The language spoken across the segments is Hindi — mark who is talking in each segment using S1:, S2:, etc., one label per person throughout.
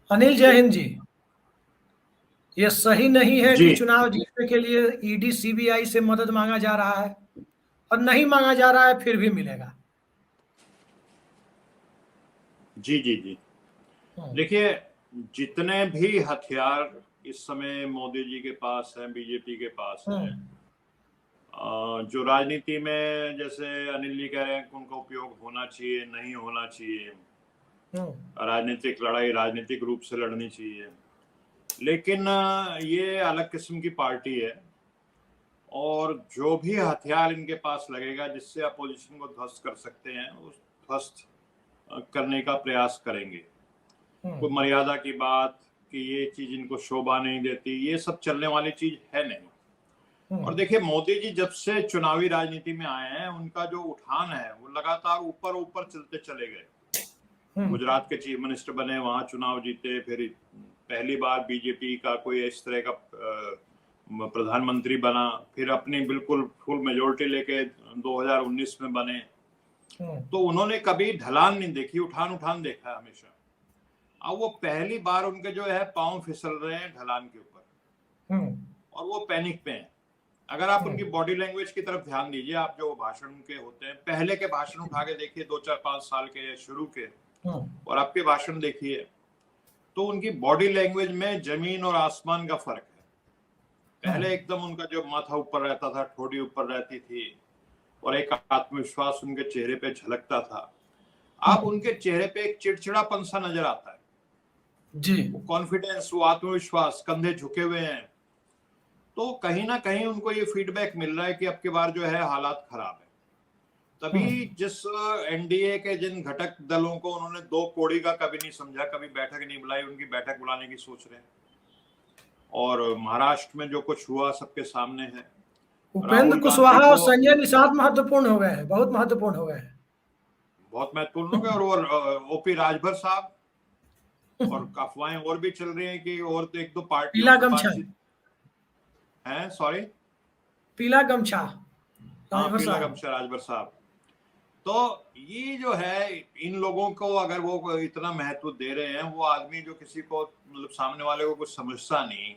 S1: अनिल, जय हिंद जी। ये सही नहीं है
S2: जी
S1: कि चुनाव जीतने के लिए ईडी सीबीआई से मदद मांगा जा रहा है, और नहीं मांगा जा रहा है फिर भी मिलेगा।
S2: जी जी जी।
S1: हम्म।
S2: देखिए, जितने भी हथियार इस समय मोदी जी के पास हैं, बीजेपी के पास हैं,
S1: हम्म।
S2: जो राजनीति में, जैसे अनिल जी कह रहे हैं कि उनका उपयोग होना चाहिए, नहीं होना चाहिए,
S1: हम्म।
S2: राजनीतिक लड़ाई राजनीतिक रूप से लड़नी चाहिए, लेकिन ये अलग किस्म की पार्टी है और जो भी हथियार इनके पास लगेगा जिससे अपोजिशन को ध्वस्त कर सकते हैं, उस ध्वस्त करने का प्रयास करेंगे। कोई
S1: हम्म।
S2: मर्यादा की बात कि ये चीज इनको शोभा नहीं देती, ये सब चलने वाली चीज है नहीं। और
S1: हम्म।
S2: देखिए, मोदी जी जब से चुनावी राजनीति में आए हैं, उनका जो उठान है वो लगातार ऊपर ऊपर चलते चले गए।
S1: हम्म।
S2: गुजरात के चीफ मिनिस्टर बने, वहां चुनाव जीते, फिर पहली बार बीजेपी का कोई इस तरह का प्रधानमंत्री बना, फिर अपनी बिल्कुल फुल मेजोरिटी लेके 2019 में बने।
S1: हम्म।
S2: तो उन्होंने कभी ढलान नहीं देखी, उठान उठान देखा है हमेशा। अब वो पहली बार उनके जो है पांव फिसल रहे हैं ढलान के ऊपर,
S1: हम्म।
S2: और वो पैनिक पे हैं। अगर आप उनकी
S1: हम्म।
S2: बॉडी लैंग्वेज की तरफ ध्यान दीजिए, आप जो भाषण के होते हैं, पहले के भाषण उठा के देखिए, 2 4 5 साल के शुरू के,
S1: हम्म।
S2: और आपके भाषण देखिए, तो उनकी बॉडी लैंग्वेज में जमीन और आसमान का फर्क है। पहले एकदम उनका जो माथा ऊपर रहता था, ठोड़ी ऊपर रहती थी, और एक आत्मविश्वास उनके चेहरे पे झलकता था। अब उनके चेहरे पे एक चिड़चिड़ापन सा नजर आता है।
S1: जी।
S2: वो कॉन्फिडेंस, वो आत्मविश्वास, कंधे झुके हुए हैं। तो कहीं ना कहीं उनको ये फीडबैक मिल रहा है कि अब की बार जो है हालात खराब है। तभी जिस एनडीए के जिन घटक दलों को उन्होंने 2 कौड़ी का कभी नहीं समझा, कभी बैठक नहीं बुलाई, उनकी बैठक बुलाने की सोच रहे हैं। और महाराष्ट्र में जो कुछ हुआ सबके सामने है।
S1: उपेंद्र
S2: राहुल गांधी
S1: कुशवाहा और
S2: को
S1: संजय निषाद महत्वपूर्ण हो गए हैं, बहुत महत्वपूर्ण हो गए हैं।
S2: बहुत महत्वपूर्ण हो गया, और ओपी राजभर साहब, और अफवाहें और भी चल रही हैं कि और 1 2 पार्टियों
S1: पीला
S2: से
S1: गमछा।
S2: बातचीत है। सॉरी,
S1: पीला गमछा।
S2: हाँ,
S1: राजभर
S2: पीला
S1: साहब।
S2: गमछा राजभर साहब। तो ये जो है, इन लोगों को अगर वो इतना महत्व दे रहे हैं, वो आदमी जो किसी को, मतलब सामने वाले को कुछ समझता नहीं,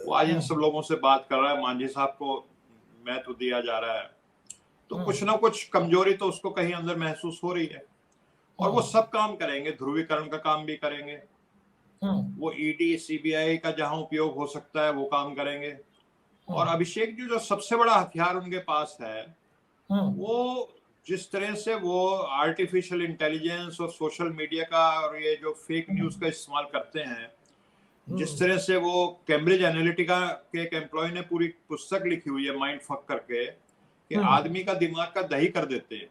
S2: वो आज इन सब लोगों से बात कर रहा है, मांझी साहब को महत्व दिया जा रहा है, तो कुछ ना कुछ कमजोरी तो उसको कहीं अंदर महसूस हो रही है। और वो सब काम करेंगे, ध्रुवीकरण का काम भी करेंगे, वो ईडी सीबीआई का जहां उपयोग हो सकता है वो काम करेंगे। और अभिषेक जी, जो सबसे बड़ा हथियार उनके पास है, वो जिस तरह से वो आर्टिफिशियल इंटेलिजेंस और सोशल मीडिया का और ये जो फेक न्यूज का इस्तेमाल करते हैं, जिस तरह से वो कैम्ब्रिज एनालिटिका के एक एम्प्लॉय ने पूरी पुस्तक लिखी हुई है माइंड फक करके, कि आदमी का दिमाग का दही कर देते हैं,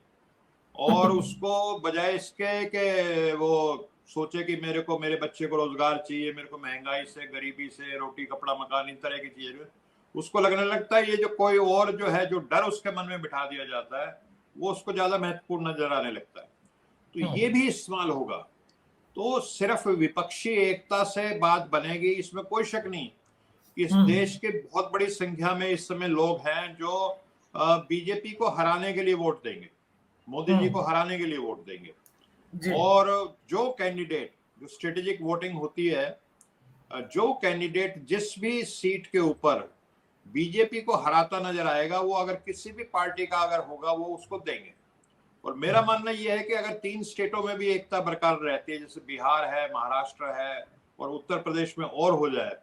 S2: और उसको बजाय इसके कि वो सोचे कि मेरे को, मेरे बच्चे को रोजगार चाहिए, मेरे को महंगाई से, गरीबी से, रोटी कपड़ा मकान, इन तरह की चीजें, उसको लगने लगता है ये जो कोई और जो है, जो डर उसके मन में बिठा दिया जाता है, वो उसको ज्यादा महत्वपूर्ण नजर आने लगता है। तो ये भी इस्तेमाल होगा। तो सिर्फ विपक्षी एकता से बात बनेगी, इसमें कोई शक नहीं। इस देश के बहुत बड़ी संख्या में इस समय लोग हैं जो बीजेपी को हराने के लिए वोट देंगे, मोदी जी को हराने के लिए वोट देंगे। और जो कैंडिडेट, जो स्ट्रेटेजिक वोटिंग होती है, जो कैंडिडेट जिस भी सीट के ऊपर बीजेपी को हराता नजर आएगा, वो अगर किसी भी पार्टी का अगर होगा, वो उसको देंगे। और मेरा मानना यह है कि अगर 3 स्टेटों में भी एकता बरकरार रहती है, जैसे बिहार है, महाराष्ट्र है, और उत्तर प्रदेश में और हो जाए,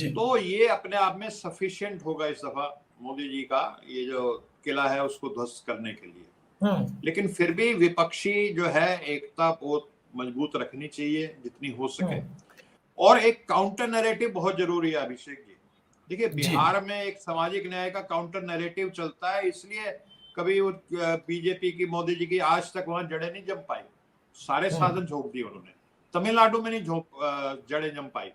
S2: तो ये अपने आप में सफिशिएंट होगा इस दफा मोदी जी का ये जो किला है उसको ध्वस्त करने के लिए। लेकिन फिर भी विपक्षी जो है एकता बहुत मजबूत रखनी चाहिए जितनी हो सके। और एक काउंटर नैरेटिव बहुत जरूरी है अभिषेक जी। देखिए, बिहार में एक सामाजिक न्याय का काउंटर नैरेटिव चलता है, इसलिए कभी बीजेपी की, मोदी जी की आज तक वहां जड़ें नहीं जम पाई। सारे साधन झोंक दिए उन्होंने, तमिलनाडु में नहीं जड़ें जम पाई।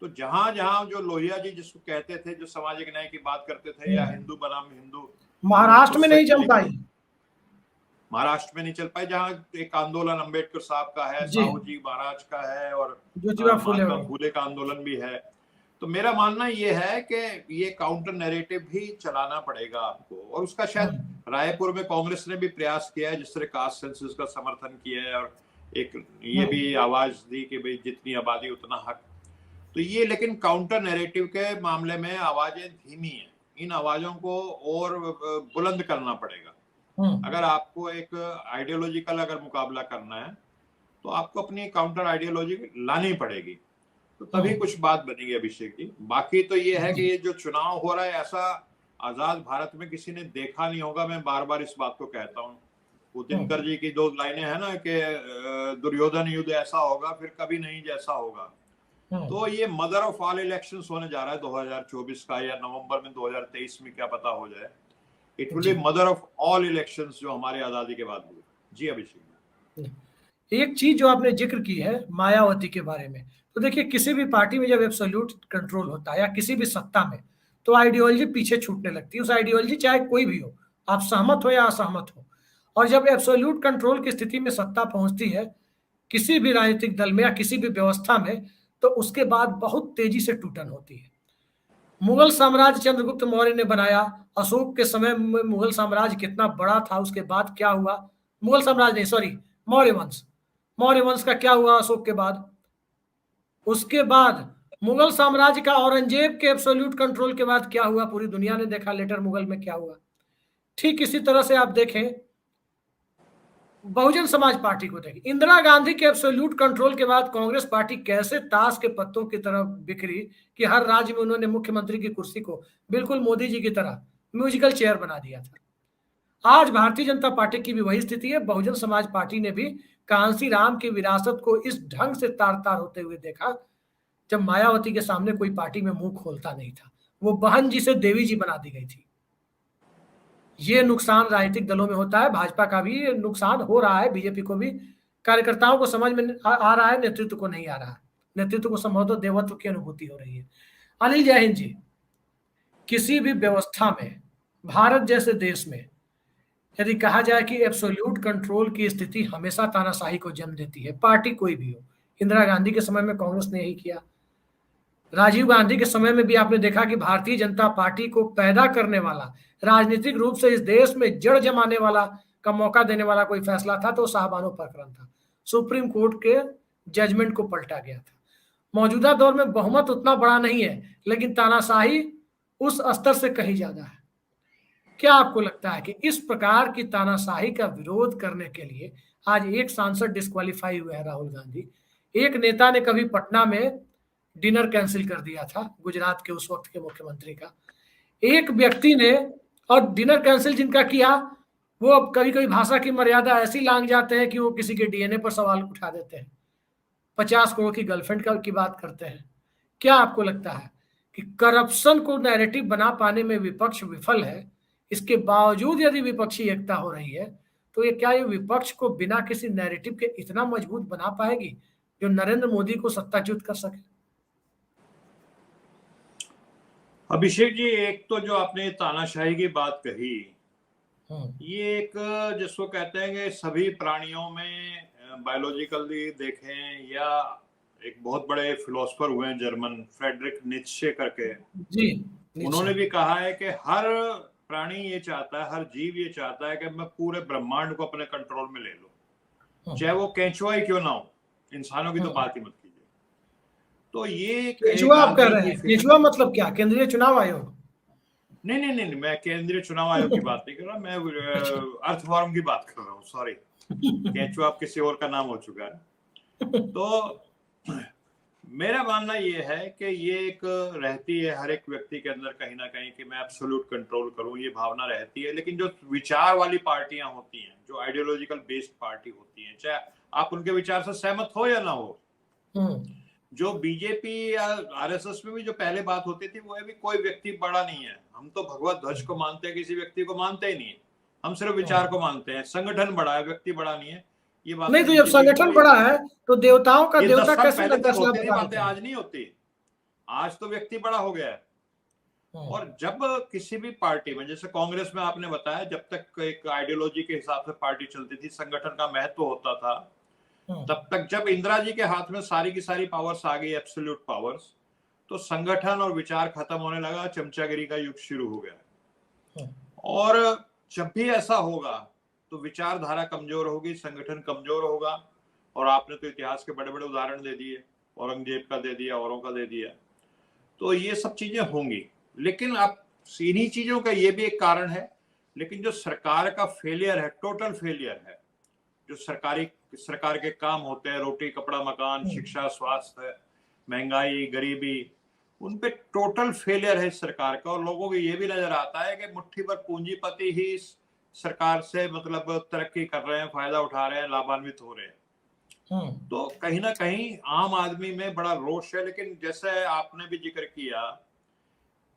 S2: तो जहां जहां जो लोहिया जी जिसको कहते थे, जो सामाजिक न्याय की बात करते थे, या हिंदू बनाम हिंदू,
S1: महाराष्ट्र में नहीं जम पाई।
S2: महाराष्ट्र में नहीं चल पाई, जहां एक आंदोलन अंबेडकर साहब का है, साहू जी महाराज का है, और महात्मा फूले का आंदोलन भी है। तो मेरा मानना यह है कि ये काउंटर नैरेटिव भी चलाना पड़ेगा आपको। और उसका शायद रायपुर में कांग्रेस ने भी प्रयास किया है, जिस तरह कास्ट सेंसस का समर्थन किया है, और एक ये भी आवाज दी कि भाई जितनी आबादी उतना हक। तो ये लेकिन काउंटर नैरेटिव के मामले में आवाजें धीमी हैं। इन आवाजों को और बुलंद करना पड़ेगा। अगर आपको एक आइडियोलॉजिकल अगर मुकाबला करना है तो आपको अपनी काउंटर आइडियोलॉजी लानी पड़ेगी, तो तभी कुछ बात बनेगी अभिषेक जी। बाकी तो ये है कि ये जो चुनाव हो रहा है ऐसा आजाद भारत में किसी ने देखा नहीं होगा। मैं बार बार इस बात को कहता हूँ। वो दिनकर जी की 2 लाइनें हैं ना कि दुर्योधन युद्ध ऐसा होगा फिर कभी नहीं जैसा होगा। तो ये मदर ऑफ ऑल इलेक्शंस होने जा रहा है 2024 का, या नवंबर में 2023 में क्या पता हो जाए। It will be mother of all elections जो हमारे आजादी के बाद हुए। जी अभिषेक,
S1: एक चीज जो आपने जिक्र की है मायावती के बारे में, तो देखिए किसी भी पार्टी में जब एब्सोल्यूट कंट्रोल होता है या किसी भी सत्ता में, तो आइडियोलॉजी पीछे छूटने लगती है। उस आइडियोलॉजी चाहे कोई भी हो, आप सहमत हो या असहमत हो। और जब एब्सोल्यूट कंट्रोल की स्थिति में सत्ता पहुंचती है किसी भी राजनीतिक दल में या किसी भी व्यवस्था में, तो उसके बाद बहुत तेजी से टूटन होती है। मुगल साम्राज्य चंद्रगुप्त मौर्य ने बनाया, अशोक के समय में मुगल साम्राज्य कितना बड़ा था, उसके बाद क्या हुआ, मुगल साम्राज्य नहीं सॉरी मौर्य वंश, मौर्य वंश का क्या हुआ अशोक के बाद। उसके बाद मुगल साम्राज्य का औरंगजेब के एब्सोल्यूट कंट्रोल के बाद क्या हुआ, पूरी दुनिया ने देखा लेटर मुगल में क्या हुआ। ठीक इसी तरह से आप देखें बहुजन समाज पार्टी को देखें, इंदिरा गांधी के एब्सोल्यूट कंट्रोल के बाद कांग्रेस पार्टी कैसे ताश के पत्तों की तरह बिखरी कि हर राज्य में उन्होंने मुख्यमंत्री की कुर्सी को बिल्कुल मोदी जी की तरह म्यूजिकल चेयर बना दिया था। आज भारतीय जनता पार्टी की भी वही स्थिति है। बहुजन समाज पार्टी ने भी कांसी राम की विरासत को इस ढंग से तार तार होते हुए देखा जब मायावती के सामने कोई पार्टी में मुंह खोलता नहीं था। वो बहन जी से देवी जी बना दी गई थी। ये नुकसान राजनीतिक दलों में होता है, भाजपा का भी नुकसान हो रहा है, बीजेपी को भी। कार्यकर्ताओं को समझ में आ रहा है, नेतृत्व को नहीं आ रहा है। नेतृत्व को संभवतः देवत्व की अनुभूति हो रही है। अनिल जय हिंद जी, किसी भी व्यवस्था में, भारत जैसे देश में यदि कहा जाए कि एब्सोल्यूट कंट्रोल की स्थिति हमेशा तानाशाही को जन्म देती है, पार्टी कोई भी हो। इंदिरा गांधी के समय में कांग्रेस ने यही किया, राजीव गांधी के समय में भी आपने देखा कि भारतीय जनता पार्टी को पैदा करने वाला, राजनीतिक रूप से इस देश में जड़ जमाने वाला का मौका देने वाला कोई फैसला था तो साहबानो प्रकरण था। सुप्रीम कोर्ट के जजमेंट को पलटा गया था। मौजूदा दौर में बहुमत उतना बड़ा नहीं है, लेकिन तानाशाही उस स्तर से कहीं ज्यादा है। क्या आपको लगता है कि इस प्रकार की तानाशाही का विरोध करने के लिए आज एक सांसद डिस्क्वालीफाई हुए हैं, राहुल गांधी। एक नेता ने कभी पटना में डिनर कैंसिल कर दिया था, गुजरात के उस वक्त के मुख्यमंत्री का। एक व्यक्ति ने, और डिनर कैंसिल जिनका किया वो अब कभी कभी भाषा की मर्यादा ऐसी लांग जाते हैं कि वो किसी के डीएनए पर सवाल उठा देते हैं, 50 करोड़ की गर्लफ्रेंड की बात करते हैं। क्या आपको लगता है कि करप्शन को नैरेटिव बना पाने में विपक्ष विफल है? इसके बावजूद यदि विपक्षी एकता हो रही है तो ये क्या ये विपक्ष को बिना किसी नैरेटिव के इतना मजबूत बना पाएगी जो नरेंद्र मोदी को सत्ताच्युत कर सके?
S2: अभिषेक जी, एक तो जो आपने तानाशाही की बात कही, ये एक जिसको कहते हैं कि सभी प्राणियों में बायोलॉजिकली देखें, या एक बहुत बड़े फिलोसफर हुए हैं जर्मन, फ्रेडरिक नीत्शे करके जी, उन्होंने भी कहा है कि हर प्राणी ये चाहता है, हर जीव ये चाहता है कि मैं पूरे ब्रह्मांड को अपने कंट्रोल में ले लूं, चाहे वो केंचुआ ही क्यों ना हो। इंसानों की तो बात ही मत कीजिए। तो ये
S1: केंचुआ आप कह रहे हैं? केंचुआ मतलब क्या, केंद्रीय चुनाव आयोग?
S2: नहीं नहीं नहीं, मैं केंद्रीय चुनाव आयोग की बात नहीं कर रहा, मैं अर्थ फॉर्म की बात कर रहा हूँ। सॉरी, केंचुआ आप किसी और का नाम हो चुका है। तो मेरा मानना ये है कि ये एक रहती है हर एक व्यक्ति के अंदर कहीं ना कहीं कि मैं एब्सोल्यूट कंट्रोल करूं, ये भावना रहती है। लेकिन जो विचार वाली पार्टियां होती हैं, जो आइडियोलॉजिकल बेस्ड पार्टी होती हैं, चाहे आप उनके विचार से सहमत हो या ना हो, जो बीजेपी या आरएसएस में भी जो पहले बात होती थी वो है भी कोई व्यक्ति बड़ा नहीं है, हम तो भगवत ध्वज को मानते हैं, किसी व्यक्ति को मानते ही नहीं है, हम सिर्फ विचार को मानते हैं। संगठन बड़ा है, व्यक्ति बड़ा नहीं है। ये बात
S1: नहीं, तो जब संगठन बड़ा है तो देवताओं का देवता कैसे
S2: बातें आज नहीं होती, आज तो व्यक्ति बड़ा हो गया है। और जब किसी भी पार्टी में, जैसे कांग्रेस में आपने बताया, जब तक एक आइडियोलॉजी के हिसाब से पार्टी चलती थी, संगठन का महत्व होता था, तब तक जब इंदिरा जी के हाथ में सारी की सारी पावर्स आ गई, एब्सोल्यूट पावर्स, तो संगठन और विचार खत्म होने लगा, चमचागिरी का युग शुरू हो गया। और जब भी ऐसा होगा तो विचारधारा कमजोर होगी, संगठन कमजोर होगा, और आपने तो इतिहास के बड़े बड़े उदाहरण दे दिए, औरंगजेब का दे दिया, औरों का दे दिया। तो ये सब चीजें होंगी, लेकिन अब इन्हीं चीजों का ये भी एक कारण है। लेकिन जो सरकार का फेलियर है, टोटल फेलियर है, जो सरकार के काम होते हैं, रोटी कपड़ा मकान, शिक्षा, स्वास्थ्य, महंगाई, गरीबी, उन पे टोटल फेलियर है इस सरकार का। और लोगों को ये भी नजर आता है कि मुट्ठी भर पूंजीपति ही इस सरकार से मतलब तरक्की कर रहे हैं, फायदा उठा रहे हैं, लाभान्वित हो रहे हैं। तो कहीं ना कहीं आम आदमी में बड़ा रोष है। लेकिन जैसे आपने भी जिक्र किया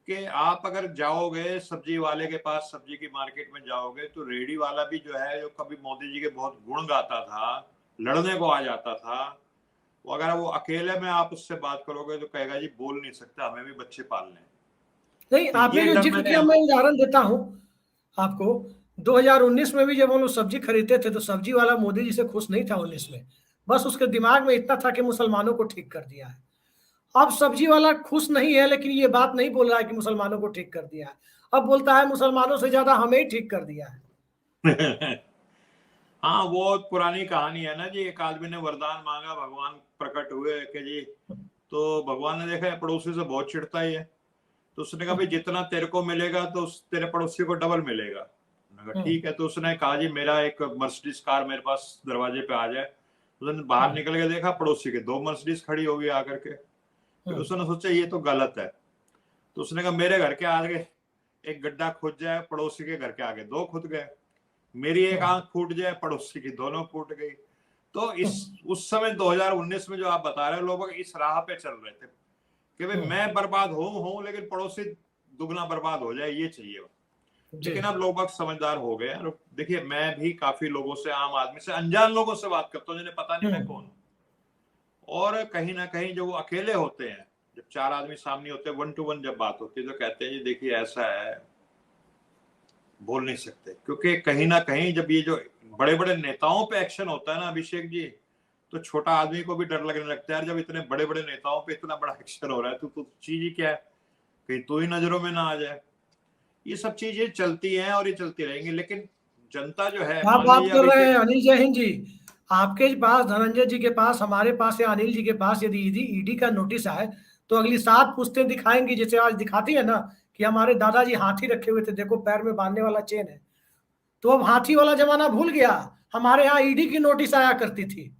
S2: कि आप अगर जाओगे सब्जी वाले के पास, सब्जी की मार्केट में जाओगे, तो रेडी वाला भी जो है, जो कभी मोदी जी के बहुत गुण गाता था, लड़ने को आ जाता था, वो अगर वो अकेले में आप उससे बात करोगे तो कहेगा जी बोल नहीं सकता, हमें भी बच्चे पालने हैं।
S1: नहीं,
S2: तो
S1: आपने
S2: ये
S1: जो
S2: डर
S1: जिक्र
S2: मैंने
S1: किया, मैं उदाहरण देता हूं आपको। 2019 में भी जब हम लोग सब्जी खरीदते थे तो सब्जी वाला मोदी जी से खुश नहीं था 19 में। बस उसके दिमाग में इतना था कि मुसलमानों को ठीक कर दिया है। अब सब्जी वाला खुश नहीं है, लेकिन ये बात नहीं बोल रहा है कि मुसलमानों को ठीक कर दिया है। अब बोलता है मुसलमानों से ज्यादा हमें ही ठीक कर दिया है।
S2: हाँ, वो पुरानी कहानी है ना जी, एक आदमी ने वरदान मांगा, भगवान प्रकट हुए कि जी, तो भगवान ने देखा पड़ोसी से बहुत चिढ़ता ही है, तो उसने कहा भाई जितना तेरे को मिलेगा तो तेरे पड़ोसी को डबल मिलेगा। ठीक है। तो उसने कहा जी मेरा एक मर्सिडीज कार मेरे पास दरवाजे पे आ जाए। उसने बाहर निकल के देखा पड़ोसी के 2 मर्सिडीज खड़ी होगी आकर के। फिर उसने सोचा ये तो गलत है, तो उसने कहा मेरे घर के आगे एक गड्ढा खुद जाए, पड़ोसी के घर के आगे 2 खुद गए, मेरी एक आंख फूट जाए, पड़ोसी की दोनों फूट गई। तो उस समय 2019 में जो आप बता रहे हो, लोग इस राह पे चल रहे थे कि भाई मैं बर्बाद हूं लेकिन पड़ोसी दुगना बर्बाद हो जाए, ये चाहिए। लेकिन अब लोग समझदार हो गए। देखिए, मैं भी काफी लोगों से, आम आदमी से, अनजान लोगों से बात करता हूँ जिन्हें पता नहीं मैं कौन हूँ। और कहीं ना कहीं जो वो अकेले होते हैं, जब 4 आदमी सामने होते हैं, 1 to 1 जब बात होती है, तो कहते हैं जी देखिए ऐसा है, बोल नहीं सकते। क्योंकि कहीं ना कहीं जब ये जो बड़े बड़े नेताओं पे एक्शन होता है ना अभिषेक जी, तो छोटा आदमी को भी डर लगने लगता है। जब इतने बड़े बड़े नेताओं पे इतना बड़ा एक्शन हो रहा है तो चीज ही क्या है, कहीं तो ही नजरों में ना आ जाए। ये सब चीजें चलती हैं और ये चलती रहेंगी। लेकिन जनता जो है,
S1: आप
S2: मान
S1: बात
S2: लीजिए
S1: कर रहे हैं
S2: अभिषेक,
S1: अनिल जय हिंद जी, आपके पास, धनंजय जी के पास, हमारे पास या अनिल जी के पास यदि ईडी का नोटिस आए तो अगली 7 पुश्तें दिखाएंगी, जैसे आज दिखाती है ना कि हमारे दादाजी हाथी रखे हुए थे, देखो पैर में बांधने वाला चेन है। तो अब हाथी वाला जमाना भूल गया, हमारे यहाँ ईडी की नोटिस आया करती थी।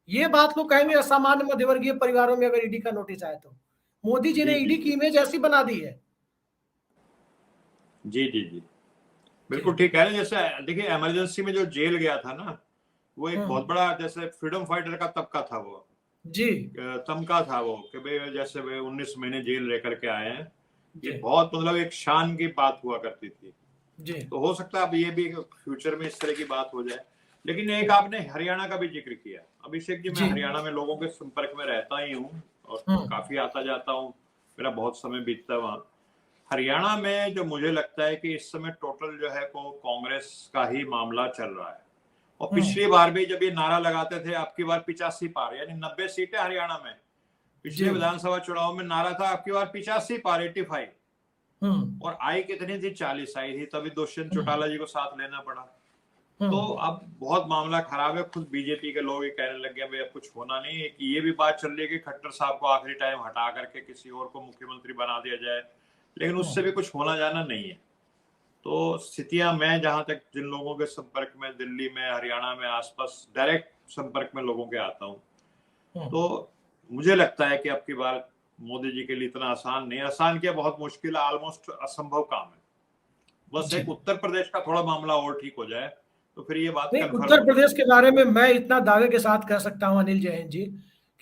S1: ये बात लोग कहेंगे असामान्य मध्यवर्गीय परिवारों में अगर ईडी का नोटिस आए तो। मोदी जी ने ईडी की इमेज ऐसी बना दी है।
S2: जी जी जी, बिल्कुल ठीक कह रहे हैं। जैसे देखिए, इमरजेंसी में जो जेल गया था ना, वो एक बहुत बड़ा, जैसे फ्रीडम फाइटर का तबका था, वो
S1: जी
S2: तमका था वो, कि भाई जैसे वे 19 महीने जेल रह करके आए हैं, ये बहुत मतलब एक शान की बात हुआ करती थी।
S1: जी।
S2: तो हो सकता है अब ये भी फ्यूचर में इस तरह की बात हो जाए। लेकिन एक आपने हरियाणा का भी जिक्र किया अभिषेक जी। मैं हरियाणा में लोगों के संपर्क में रहता ही हूँ और काफी आता जाता हूँ, मेरा बहुत समय बीतता है वहाँ। हरियाणा में जो मुझे लगता है कि इस समय टोटल जो है को कांग्रेस का ही मामला चल रहा है। और पिछली बार भी जब ये नारा लगाते थे आपकी बार 85 पार, यानी 90 सीटें हरियाणा में, पिछले विधानसभा चुनाव में नारा था आपकी बार 85 पार, 85। और आई कितनी थी? 40 आई थी। तभी दुष्यंत चौटाला जी को साथ लेना पड़ा। तो अब बहुत मामला खराब है। खुद बीजेपी के लोग ये कहने लग गए भाई अब कुछ होना नहीं है। कि ये भी बात चल रही है कि खट्टर साहब को आखिरी टाइम हटा करके किसी और को मुख्यमंत्री बना दिया जाए, लेकिन उससे भी कुछ होना जाना नहीं है। तो स्थितियां, मैं जहां तक जिन लोगों के संपर्क में दिल्ली में, हरियाणा में, आसपास डायरेक्ट संपर्क में लोगों के आता हूँ, तो मुझे लगता है कि अब की बार मोदी जी के लिए इतना आसान नहीं, आसान क्या बहुत मुश्किल है, ऑलमोस्ट असंभव काम है। बस एक उत्तर प्रदेश का थोड़ा मामला और ठीक हो जाए तो फिर ये बात
S1: नहीं,
S2: कंफर्म
S1: उत्तर प्रदेश के बारे में मैं इतना दावे के साथ कह सकता हूं अनिल जैन जी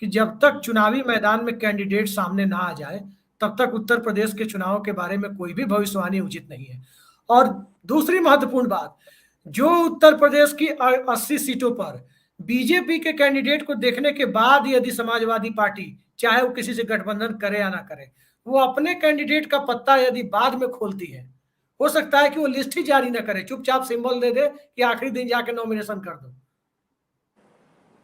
S1: कि जब तक चुनावी मैदान में कैंडिडेट सामने ना आ जाए तब तक उत्तर प्रदेश के चुनाव के बारे में कोई भी भविष्यवाणी उचित नहीं है। और दूसरी महत्वपूर्ण बात, जो उत्तर प्रदेश की 80 सीटों पर बीजेपी के कैंडिडेट को देखने के बाद यदि समाजवादी पार्टी, चाहे वो किसी से गठबंधन करे या ना करे, वो अपने कैंडिडेट का पत्ता यदि बाद में खोलती है, हो सकता है कि वो लिस्ट ही जारी ना करे, चुपचाप सिंबल दे दे कि आखिरी दिन जाके नॉमिनेशन कर दो।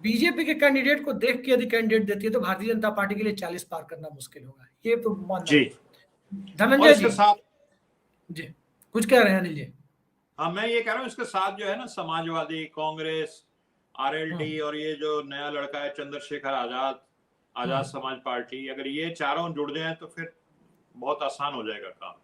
S1: बीजेपी के कैंडिडेट को देख के यदि कैंडिडेट देती है तो भारतीय जनता पार्टी के लिए 40 पार करना मुश्किल होगा, ये तो मानना
S2: जी।
S1: धनंजय जी
S2: साथ
S1: जी कुछ कह रहे हैं अनिल जी?
S2: हाँ, मैं ये कह रहा हूँ इसके साथ जो है ना, समाजवादी, कांग्रेस, आरएलडी और ये जो नया लड़का है चंद्रशेखर आजाद समाज पार्टी, अगर ये चारों जुड़ जाएं तो फिर बहुत आसान हो जाएगा काम।